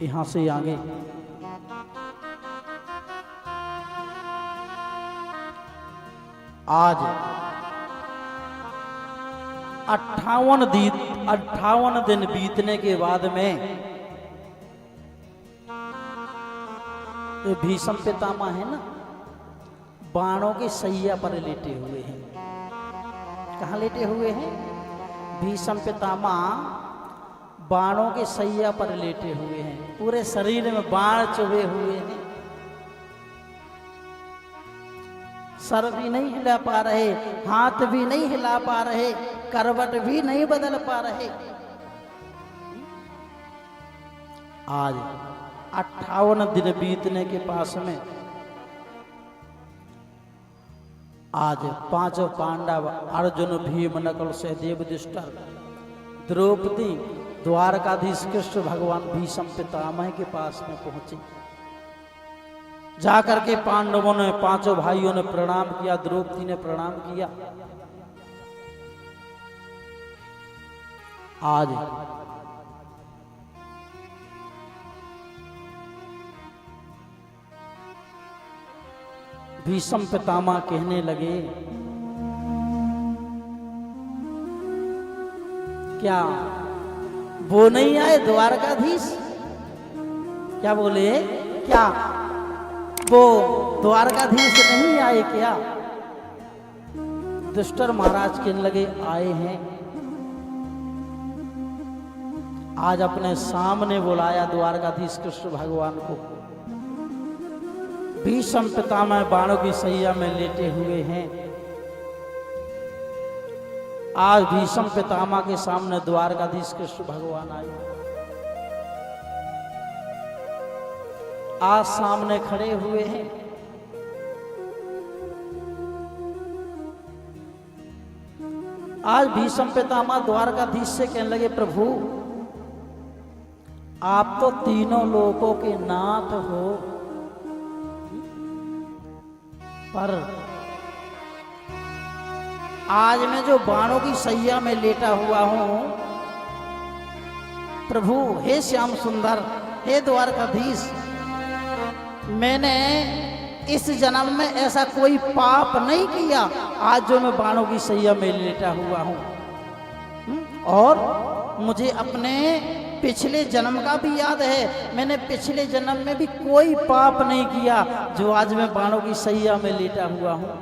यहां से आगे आज 58 दिन बीतने के बाद में ये भीष्म पितामह है ना, बाणों की सैया पर लेटे हुए हैं। कहाँ लेटे हुए हैं? भीष्म पितामह बाणों के सैया पर लेटे हुए हैं। पूरे शरीर में बाण चुभे हुए हैं। सर भी नहीं हिला पा रहे, हाथ भी नहीं हिला पा रहे, करवट भी नहीं बदल पा रहे। आज 58 दिन बीतने के पास में आज पांचों पांडव अर्जुन, भीम, नकुल, सहदेव, युधिष्ठिर, द्रौपदी, द्वारकाधीश कृष्ण भगवान भीष्म पितामह के पास में पहुंचे। जाकर के पांडवों ने, पांचों भाइयों ने प्रणाम किया, द्रौपदी ने प्रणाम किया। आज भीष्म पितामह कहने लगे, क्या वो नहीं आए द्वारकाधीश? क्या बोले? क्या वो द्वारकाधीश नहीं आए क्या? युधिष्ठिर महाराज कहने लगे, आए हैं। आज अपने सामने बुलाया द्वारकाधीश कृष्ण भगवान को। भीष्म पितामह बाणों की सैया में लेटे हुए हैं। आज भीष्म पितामह के सामने द्वारकाधीश कृष्ण भगवान आए। आज सामने खड़े हुए हैं। आज भीष्म पितामह द्वारकाधीश से कहने लगे, प्रभु आप तो तीनों लोकों के नाथ हो, पर आज मैं जो बाणों की सैया में लेटा हुआ हूं, प्रभु हे श्याम सुंदर, हे द्वारकाधीश, मैंने इस जन्म में ऐसा कोई पाप नहीं किया आज जो मैं बाणों की सैया में लेटा हुआ हूं। और मुझे अपने पिछले जन्म का भी याद है, मैंने पिछले जन्म में भी कोई पाप नहीं किया जो आज मैं बाणों की सैया में लेटा हुआ हूं।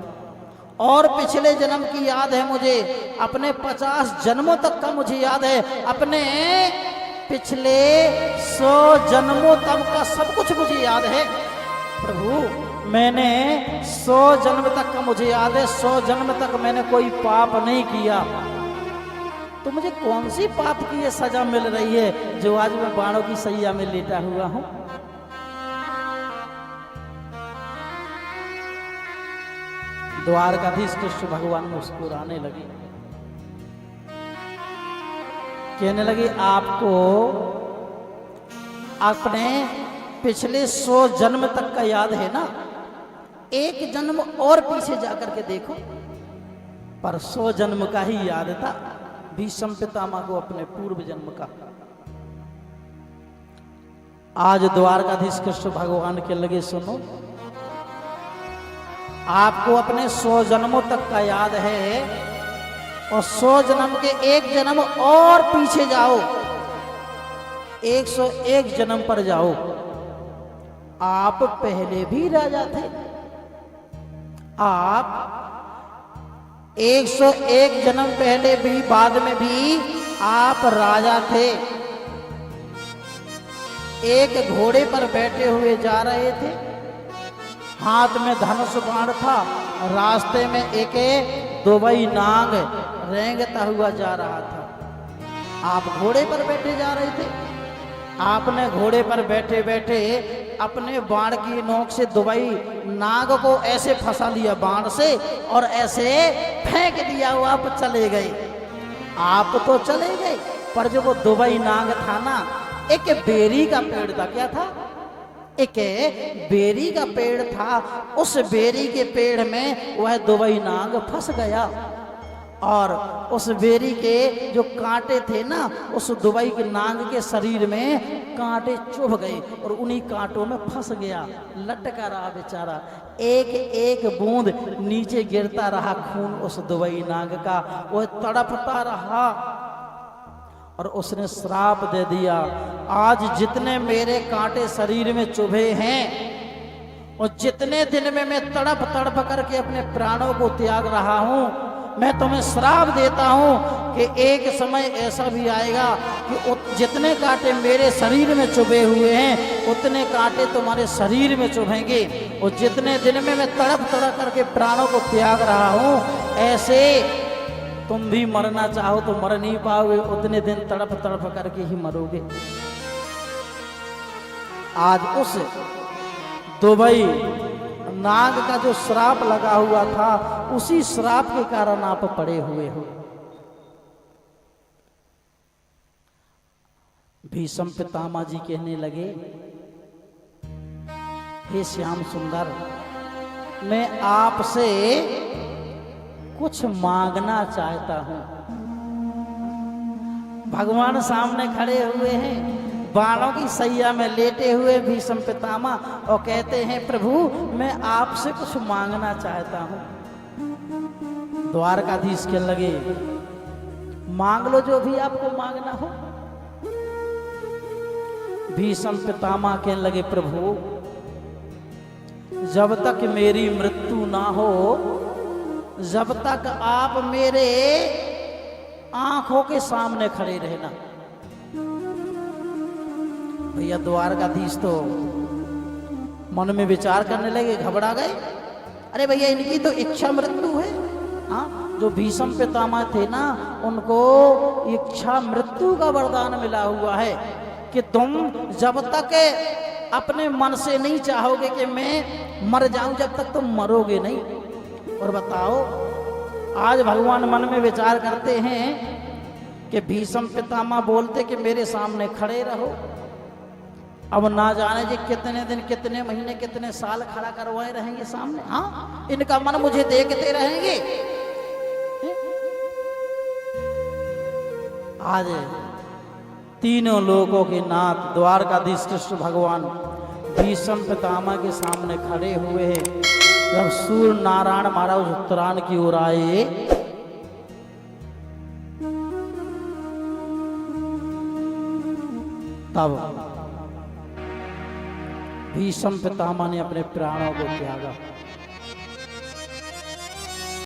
और पिछले जन्म की याद है मुझे, अपने 50 जन्मों तक का मुझे याद है, अपने पिछले 100 जन्मों तक का सब कुछ मुझे याद है। प्रभु मैंने 100 जन्म तक का मुझे याद है, 100 जन्म तक मैंने कोई पाप नहीं किया, तो मुझे कौन सी पाप की ये सजा मिल रही है जो आज मैं बाणों की सैया में लेटा हुआ हूं? द्वारकाधीश कृष्ण भगवान मुस्कुराने लगे, कहने लगे, आपको अपने पिछले 100 जन्म तक का याद है ना? एक जन्म और पीछे जाकर के देखो। पर 100 जन्म का ही याद था भीष्म पितामह को, अपने पूर्व जन्म का। आज द्वारकाधीश कृष्ण भगवान के लगे, सुनो, आपको अपने 100 जन्मों तक का याद है, और 100 जन्म के एक जन्म और पीछे जाओ, 101 जन्म पर जाओ। आप पहले भी राजा थे, आप 101 जन्म पहले भी, बाद में भी आप राजा थे। एक घोड़े पर बैठे हुए जा रहे थे, हाथ में धनुष बाण था, रास्ते में एक दुबई नाग रेंगता हुआ जा रहा था। आप घोड़े पर बैठे जा रहे थे, आपने घोड़े पर बैठे बैठे अपने बाण की नोक से दुबई नाग को ऐसे फंसा लिया बाण से, और ऐसे फेंक दिया, वो आप चले गए। आप तो चले गए, पर जो वो दुबई नाग था ना, एक बेरी का पेड़ था। क्या था? एक बेरी का पेड़ था। उस बेरी के पेड़ में वह दुबई नाग फंस गया, और उस बेरी के जो कांटे थे ना, उस दुबई के नाग के शरीर में कांटे चुभ गए और उन्हीं कांटों में फंस गया, लटका रहा बेचारा। एक एक बूंद नीचे गिरता रहा खून उस दुबई नाग का, वो तड़पता रहा और उसने श्राप दे दिया, आज जितने मेरे कांटे शरीर में चुभे हैं और जितने दिन में मैं तड़प तड़प करके अपने प्राणों को त्याग रहा हूं, मैं तुम्हें श्राप देता हूं कि एक समय ऐसा भी आएगा कि जितने कांटे मेरे शरीर में चुभे हुए हैं उतने कांटे तुम्हारे शरीर में चुभेंगे, और जितने दिन में मैं तड़प तड़प करके प्राणों को त्याग रहा हूं, ऐसे तुम भी मरना चाहो तो मर नहीं पाओगे, उतने दिन तड़प तड़प करके ही मरोगे। आज उस दुबई नाग का जो श्राप लगा हुआ था, उसी श्राप के कारण आप पड़े हुए हो। भीष्म पितामह जी कहने लगे, हे श्याम सुंदर, मैं आपसे कुछ मांगना चाहता हूं। भगवान सामने खड़े हुए हैं, बाणों की सैया में लेटे हुए भीष्म पितामह, और कहते हैं, प्रभु मैं आपसे कुछ मांगना चाहता हूं। द्वारकाधीश कहने लगे, मांग लो जो भी आपको मांगना हो। भीष्म पितामह कहने लगे, प्रभु जब तक मेरी मृत्यु ना हो, जब तक आप मेरे आंखों के सामने खड़े रहना। भैया द्वारकाधीश तो मन में विचार करने लगे, घबरा गए। अरे भैया इनकी तो इच्छा मृत्यु है। हाँ, जो भीष्म पितामह थे ना, उनको इच्छा मृत्यु का वरदान मिला हुआ है कि तुम जब तक अपने मन से नहीं चाहोगे कि मैं मर जाऊं, जब तक तुम मरोगे नहीं। और बताओ, आज भगवान मन में विचार करते हैं कि भीष्म पितामह बोलते कि मेरे सामने खड़े रहो, अब ना जाने जी कितने दिन, कितने महीने, कितने साल खड़ा करवाए रहेंगे सामने। हाँ, इनका मन मुझे देखते रहेंगे। आज तीनों लोगों के नाथ द्वारकाधीश कृष्ण भगवान भीष्म पितामह के सामने खड़े हुए हैं। जब सूर्य नारायण महाराज उत्तरायण की ओर आए, तब भीष्म पितामह ने अपने प्राणों को त्यागा।